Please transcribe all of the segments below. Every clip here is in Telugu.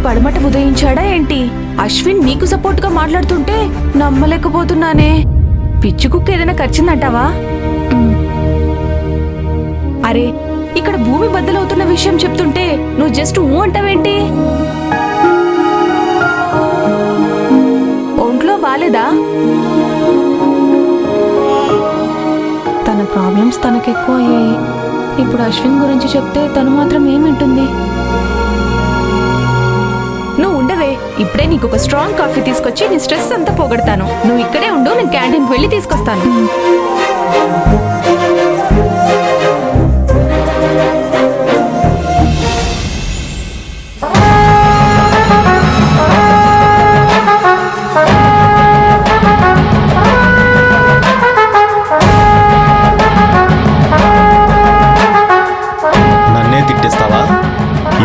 పడమట ఉదయించాడా ఏంటి? అశ్విన్ నీకు సపోర్ట్ గా మాట్లాడుతుంటే నమ్మలేకపోతున్నానే. పిచ్చి కుక్క ఏదైనా కరిచిందంటావా? అరే, ఇక్కడ భూమి బద్దలవుతున్న విషయం చెప్తుంటే నువ్వు జస్ట్ ఊ అంటావేంటి? ఒంట్లో బాలేదా? తన ప్రాబ్లమ్స్ తనకెక్కువ అయ్యాయి. ఇప్పుడు అశ్విన్ గురించి చెప్తే తను మాత్రం ఏమింటుంది? నువ్వు ఉండవే, ఇప్పుడే నీకు ఒక స్ట్రాంగ్ కాఫీ తీసుకొచ్చి నీ స్ట్రెస్ అంతా పోగొడతాను. నువ్వు ఇక్కడే ఉండు, నేను క్యాంటీన్కి వెళ్ళి తీసుకొస్తాను. నన్నే తిట్టేస్తావా?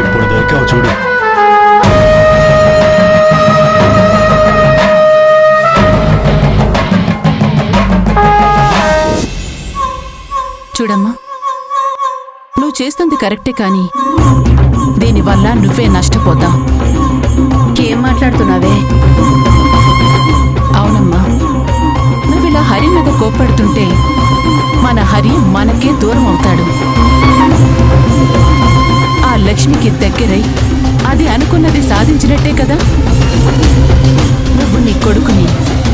ఇప్పుడు దొరికావు చూడు. చూడమ్మా, నువ్వు చేస్తుంది కరెక్టే, కానీ దీనివల్ల నువ్వే నష్టపోతావు. ఏం మాట్లాడుతున్నావే? అవునమ్మా, నువ్విలా హరి మీద కోప్పడుతుంటే మన హరి మనకే దూరం అవుతాడు. ఆ లక్ష్మికి దగ్గరై అది అనుకున్నది సాధించినట్టే కదా. నువ్వు నీ కొడుకుని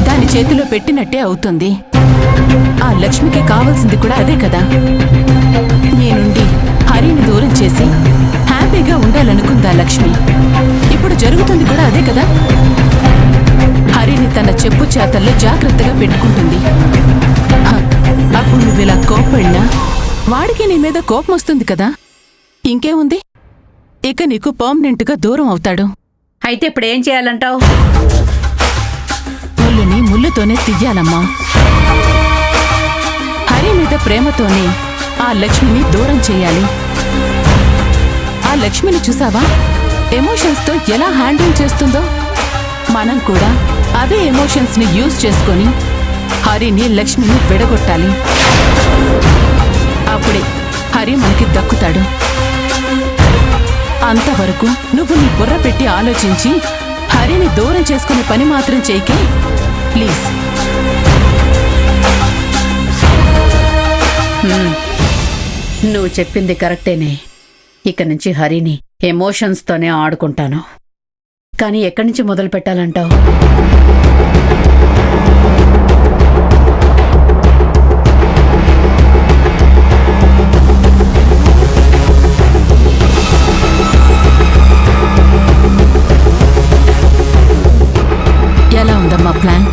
దాని చేతిలో పెట్టినట్టే అవుతుంది. ఆ లక్ష్మికి కావాల్సింది కూడా అదే కదా. నీ నుండి హరిని దూరం చేసి హ్యాపీగా ఉండాలనుకుందా లక్ష్మి. ఇప్పుడు జరుగుతుంది కూడా అదే కదా. హరిని తన చెప్పు చేతల్లో జాగ్రత్తగా పెట్టుకుంటుంది. అప్పుడు నువ్విలా కోప్పడినా వాడికి నీ మీద కోపం వస్తుంది కదా. ఇంకేముంది, ఇక నీకు పర్మనెంట్గా దూరం అవుతాడు. అయితే ఇప్పుడు ఏం చేయాలంటావు? ముళ్ళుని ముళ్ళుతోనే తియ్యాలమ్మా. హరి మీద ప్రేమతోనే ఆ లక్ష్మిని దూరం చేయాలి. ఆ లక్ష్మిని చూసావా, ఎమోషన్స్తో ఎలా హ్యాండిల్ చేస్తుందో. మనం కూడా అవే ఎమోషన్స్ని యూజ్ చేసుకొని హరిని లక్ష్మిని విడగొట్టాలి. అప్పుడే హరి మనకి దక్కుతాడు. అంతవరకు నువ్వు నీ బుర్ర పెట్టి ఆలోచించి హరిని దూరం చేసుకునే పని మాత్రం చేయకే ప్లీజ్. నువ్వు చెప్పింది కరెక్టేనే. ఇక నుంచి హరిని ఎమోషన్స్తోనే ఆడుకుంటాను. కానీ ఎక్కడి నుంచి మొదలు పెట్టాలంటావు? ఎలా ఉందమ్మా ప్లాన్?